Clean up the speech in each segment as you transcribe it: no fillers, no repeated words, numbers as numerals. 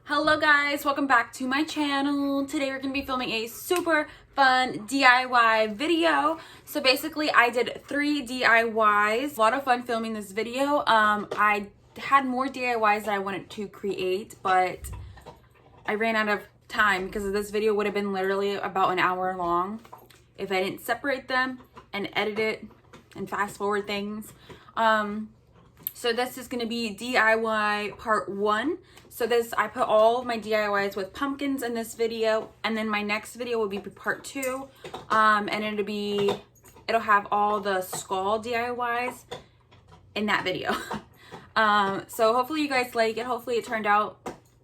Hello guys, welcome back to my channel. Today we're going to be filming a super fun DIY video. So basically I did 3 DIYs. A lot of fun filming this video. I had more DIYs that I wanted to create, but I ran out of time because this video would have been literally about an hour long if I didn't separate them and edit it and fast forward things. So this is going to be DIY part 1. So I put all of my DIYs with pumpkins in this video, and then my next video will be part 2, and it'll have all the skull DIYs in that video. So hopefully you guys like it. Hopefully it turned out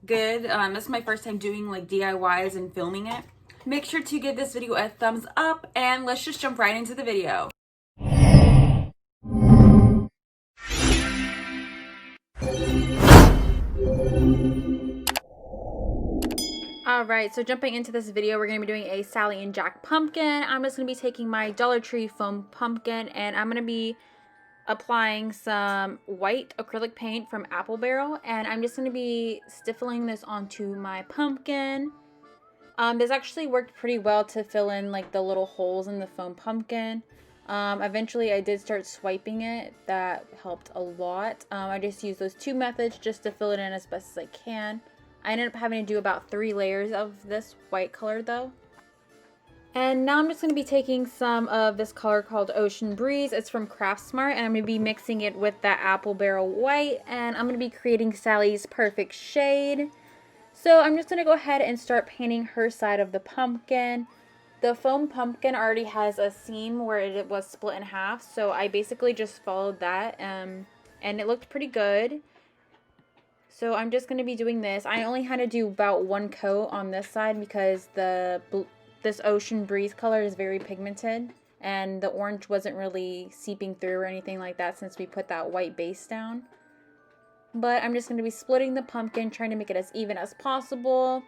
good. This is my first time doing like DIYs and filming it. Make sure to give this video a thumbs up, and let's just jump right into the video. Alright, so jumping into this video, we're going to be doing a Sally and Jack pumpkin. I'm just going to be taking my Dollar Tree foam pumpkin, and I'm going to be applying some white acrylic paint from Apple Barrel, and I'm just going to be stippling this onto my pumpkin. This actually worked pretty well to fill in like the little holes in the foam pumpkin. Eventually I did start swiping it. That helped a lot. I just used those 2 methods just to fill it in as best as I can. I ended up having to do about 3 layers of this white color though. And now I'm just going to be taking some of this color called Ocean Breeze. It's from Craftsmart, and I'm going to be mixing it with that Apple Barrel white, and I'm going to be creating Sally's perfect shade. So I'm just going to go ahead and start painting her side of the pumpkin. The foam pumpkin already has a seam where it was split in half, so I basically just followed that, and it looked pretty good. So I'm just going to be doing this. I only had to do about 1 coat on this side because this Ocean Breeze color is very pigmented, and the orange wasn't really seeping through or anything like that since we put that white base down. But I'm just going to be splitting the pumpkin, trying to make it as even as possible.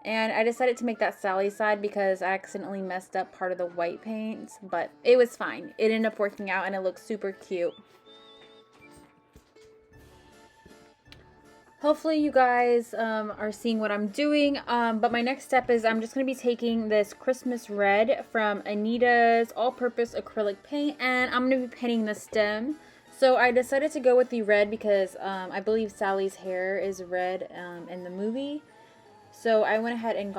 And I decided to make that Sally side because I accidentally messed up part of the white paint, but it was fine. It ended up working out and it looks super cute. Hopefully you guys are seeing what I'm doing, but my next step is I'm just going to be taking this Christmas red from Anita's all-purpose acrylic paint, and I'm going to be painting the stem. So I decided to go with the red because I believe Sally's hair is red in the movie. So I went ahead and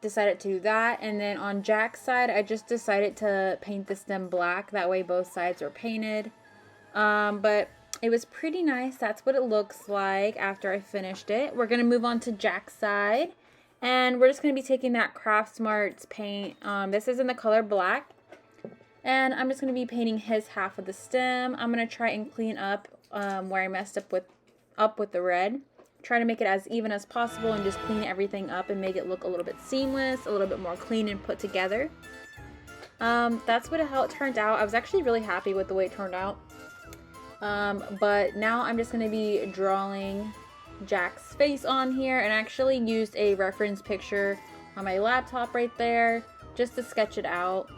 decided to do that, and then on Jack's side I just decided to paint the stem black. That way both sides are painted. But it was pretty nice. That's what it looks like after I finished it. We're going to move on to Jack's side. And we're just going to be taking that Craftsmart paint. This is in the color black. And I'm just going to be painting his half of the stem. I'm going to try and clean up where I messed up with the red. Try to make it as even as possible and just clean everything up and make it look a little bit seamless, a little bit more clean and put together. That's how it turned out. I was actually really happy with the way it turned out. But now I'm just going to be drawing Jack's face on here, and I actually used a reference picture on my laptop right there just to sketch it out.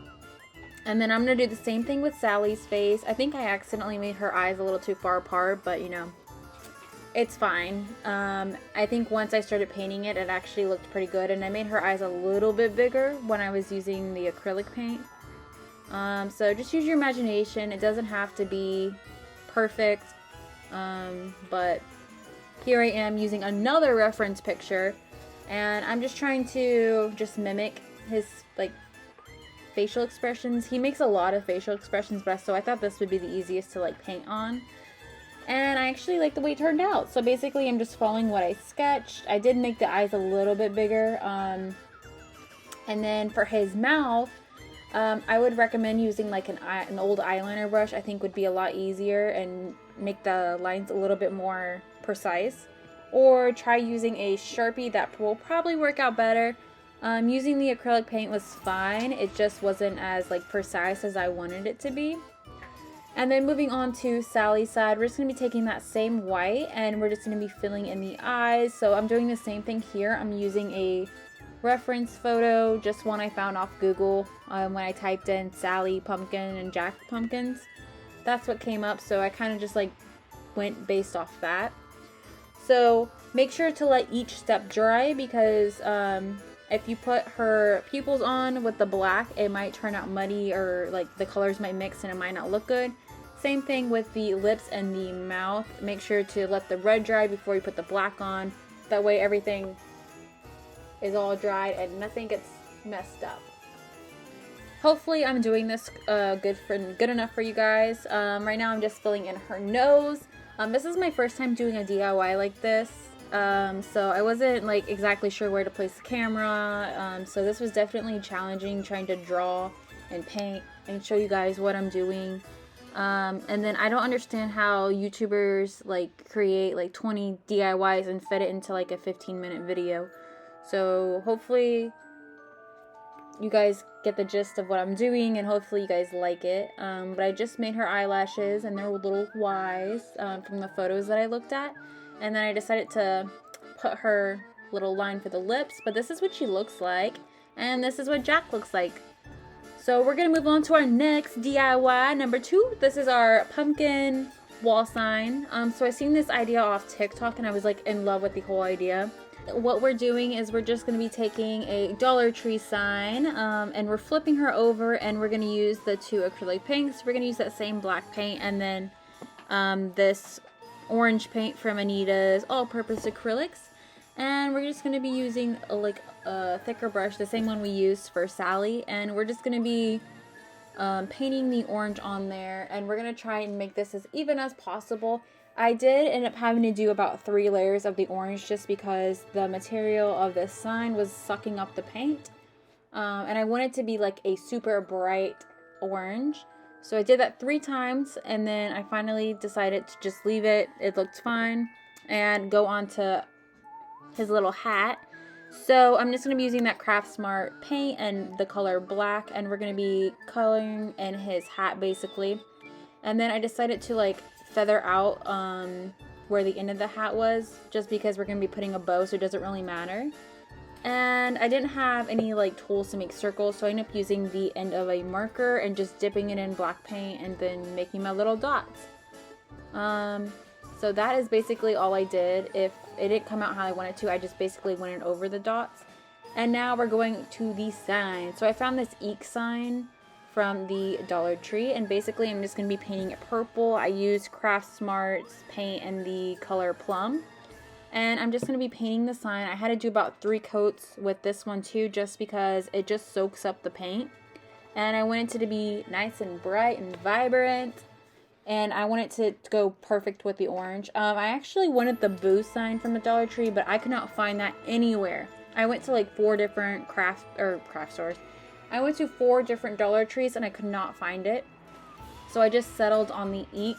And then I'm going to do the same thing with Sally's face. I think I accidentally made her eyes a little too far apart, but you know, it's fine. I think once I started painting it, it actually looked pretty good, and I made her eyes a little bit bigger when I was using the acrylic paint. So just use your imagination. It doesn't have to be perfect, but here I am using another reference picture, and I'm just trying to mimic his like facial expressions. He makes a lot of facial expressions, but so I thought this would be the easiest to like paint on, and I actually like the way it turned out. So basically I'm just following what I sketched. I did make the eyes a little bit bigger, and then for his mouth, I would recommend using like an old eyeliner brush. I think would be a lot easier and make the lines a little bit more precise. Or try using a Sharpie. That will probably work out better. Using the acrylic paint was fine. It just wasn't as like precise as I wanted it to be. And then moving on to Sally's side, we're just going to be taking that same white and we're just going to be filling in the eyes. So I'm doing the same thing here. I'm using a reference photo, just one I found off Google when I typed in Sally pumpkin and Jack pumpkins. That's what came up, so I kind of just like went based off that. So make sure to let each step dry, because if you put her pupils on with the black, it might turn out muddy, or like the colors might mix and it might not look good. Same thing with the lips and the mouth. Make sure to let the red dry before you put the black on. That way everything is all dried and nothing gets messed up. Hopefully I'm doing this good enough for you guys. Right now I'm just filling in her nose. This is my first time doing a DIY like this. So I wasn't like exactly sure where to place the camera. So this was definitely challenging, trying to draw and paint and show you guys what I'm doing. And then I don't understand how YouTubers like create like 20 DIYs and fit it into like a 15-minute video. So hopefully you guys get the gist of what I'm doing, and hopefully you guys like it. But I just made her eyelashes, and they're little Ys from the photos that I looked at. And then I decided to put her little line for the lips. But this is what she looks like, and this is what Jack looks like. So we're going to move on to our next DIY, number 2. This is our pumpkin wall sign. So I seen this idea off TikTok, and I was like in love with the whole idea. What we're doing is we're just going to be taking a Dollar Tree sign, and we're flipping her over, and we're going to use the 2 acrylic paints. We're going to use that same black paint, and then this orange paint from Anita's all-purpose acrylics. And we're just going to be using a thicker brush, the same one we used for Sally, and we're just going to be painting the orange on there, and we're going to try and make this as even as possible. I did end up having to do about 3 layers of the orange just because the material of this sign was sucking up the paint. And I wanted to be like a super bright orange. So I did that 3 times, and then I finally decided to just leave it. It looked fine. And go on to his little hat. So I'm just going to be using that Craft Smart paint and the color black, and we're going to be coloring in his hat basically. And then I decided to like feather out where the end of the hat was, just because we're going to be putting a bow, so it doesn't really matter. And I didn't have any like tools to make circles, so I ended up using the end of a marker and just dipping it in black paint and then making my little dots. So that is basically all I did. If it didn't come out how I wanted to, I just basically went over the dots. And now we're going to the sign. So I found this eek sign from the Dollar Tree, and basically I'm just going to be painting it purple. I used Craft Smart's paint and the color Plum, and I'm just going to be painting the sign. I had to do about 3 coats with this one too, just because it just soaks up the paint, and I wanted it to be nice and bright and vibrant, and I want it to go perfect with the orange. I actually wanted the boo sign from the Dollar Tree, but I could not find that anywhere. I went to like 4 different craft stores. I went to 4 different Dollar Trees and I could not find it. So I just settled on the eek.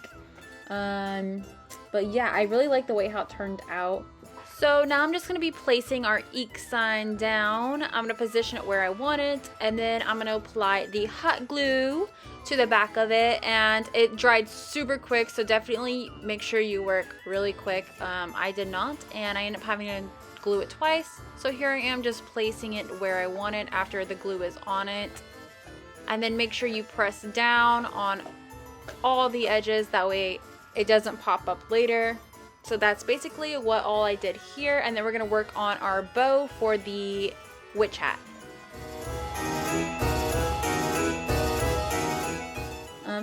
But yeah, I really like the way how it turned out. So now I'm just going to be placing our eek sign down. I'm going to position it where I want it. And then I'm going to apply the hot glue to the back of it. And it dried super quick, so definitely make sure you work really quick. I did not, and I ended up having to glue it twice. So here I am just placing it where I want it after the glue is on it. And then make sure you press down on all the edges, that way it doesn't pop up later. So that's basically what all I did here, and then we're gonna work on our bow for the witch hat.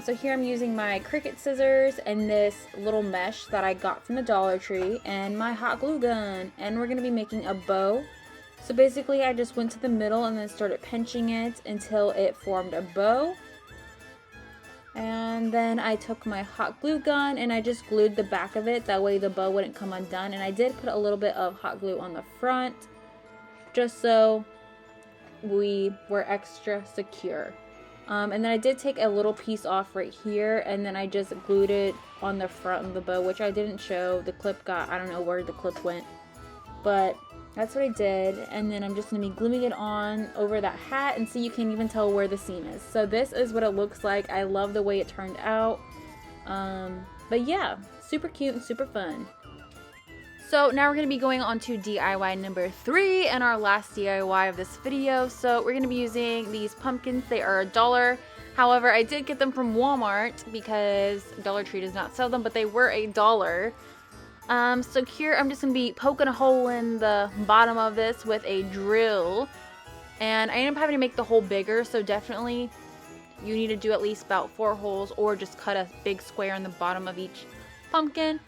So here I'm using my Cricut scissors and this little mesh that I got from the Dollar Tree and my hot glue gun, and we're gonna be making a bow. So basically I just went to the middle and then started pinching it until it formed a bow. And then I took my hot glue gun and I just glued the back of it, that way the bow wouldn't come undone. And I did put a little bit of hot glue on the front, just so we were extra secure. And then I did take a little piece off right here, and then I just glued it on the front of the bow, which I didn't show. The clip got, I don't know where the clip went, but that's what I did. And then I'm just going to be gluing it on over that hat, and so you can even tell where the seam is. So this is what it looks like. I love the way it turned out. But yeah, super cute and super fun. So now we're going to be going on to DIY number 3 and our last DIY of this video. So we're going to be using these pumpkins. They are $1. However, I did get them from Walmart because Dollar Tree does not sell them, but they were $1. So here I'm just going to be poking a hole in the bottom of this with a drill. And I ended up having to make the hole bigger, so definitely you need to do at least about 4 holes or just cut a big square on the bottom of each pumpkin.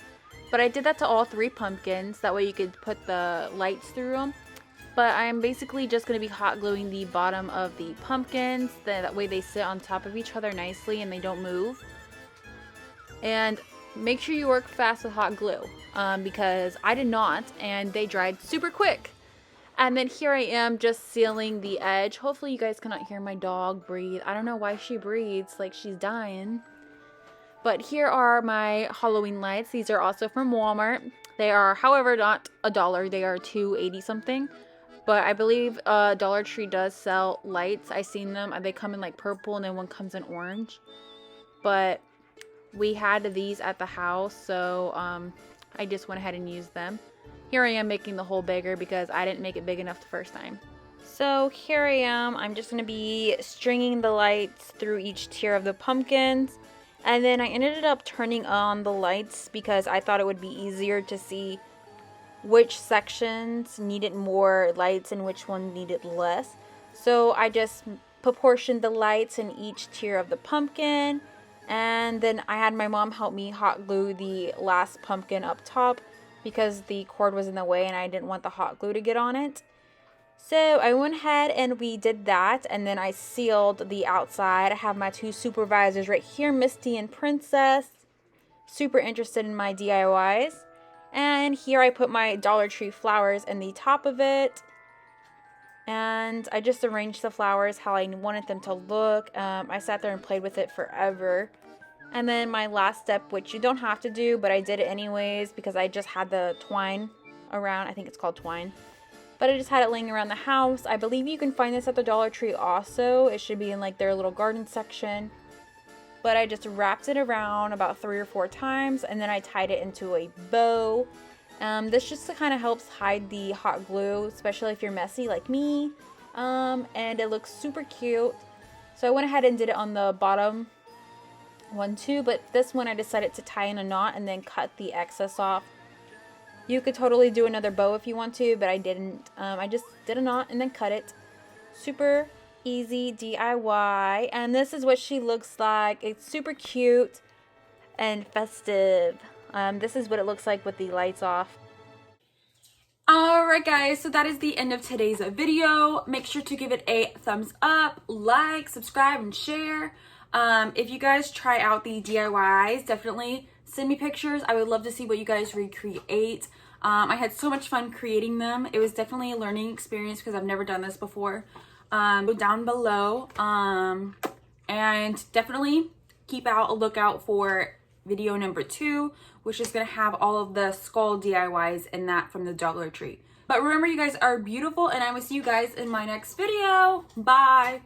But I did that to all 3 pumpkins, that way you could put the lights through them. But I'm basically just going to be hot gluing the bottom of the pumpkins, that way they sit on top of each other nicely and they don't move. And make sure you work fast with hot glue, because I did not, and they dried super quick. And then here I am just sealing the edge. Hopefully you guys cannot hear my dog breathe. I don't know why she breathes like she's dying. But here are my Halloween lights. These are also from Walmart. They are, however, not $1. They are $2.80 something. But I believe Dollar Tree does sell lights. I've seen them. They come in like purple and then one comes in orange. But we had these at the house, so I just went ahead and used them. Here I am making the hole bigger because I didn't make it big enough the first time. So here I am. I'm just going to be stringing the lights through each tier of the pumpkins. And then I ended up turning on the lights because I thought it would be easier to see which sections needed more lights and which one needed less. So I just proportioned the lights in each tier of the pumpkin. And then I had my mom help me hot glue the last pumpkin up top because the cord was in the way and I didn't want the hot glue to get on it. So I went ahead and we did that, and then I sealed the outside. I have my 2 supervisors right here, Misty and Princess. Super interested in my DIYs. And here I put my Dollar Tree flowers in the top of it. And I just arranged the flowers how I wanted them to look. I sat there and played with it forever. And then my last step, which you don't have to do, but I did it anyways because I just had the twine around. I think it's called twine. But I just had it laying around the house. I believe you can find this at the Dollar Tree also. It should be in like their little garden section. But I just wrapped it around about 3 or 4 times and then I tied it into a bow. This just kind of helps hide the hot glue, especially if you're messy like me. And it looks super cute. So I went ahead and did it on the bottom one too. But this one I decided to tie in a knot and then cut the excess off. You could totally do another bow if you want to, but I didn't. I just did a knot and then cut it. Super easy DIY. And this is what she looks like. It's super cute and festive. This is what it looks like with the lights off. Alright guys, so that is the end of today's video. Make sure to give it a thumbs up, like, subscribe, and share. If you guys try out the DIYs, definitely send me pictures. I would love to see what you guys recreate. I had so much fun creating them. It was definitely a learning experience because I've never done this before. Go down below. And definitely keep a lookout for video number 2, which is going to have all of the skull DIYs in that from the Dollar Tree. But remember, you guys are beautiful, and I will see you guys in my next video. Bye!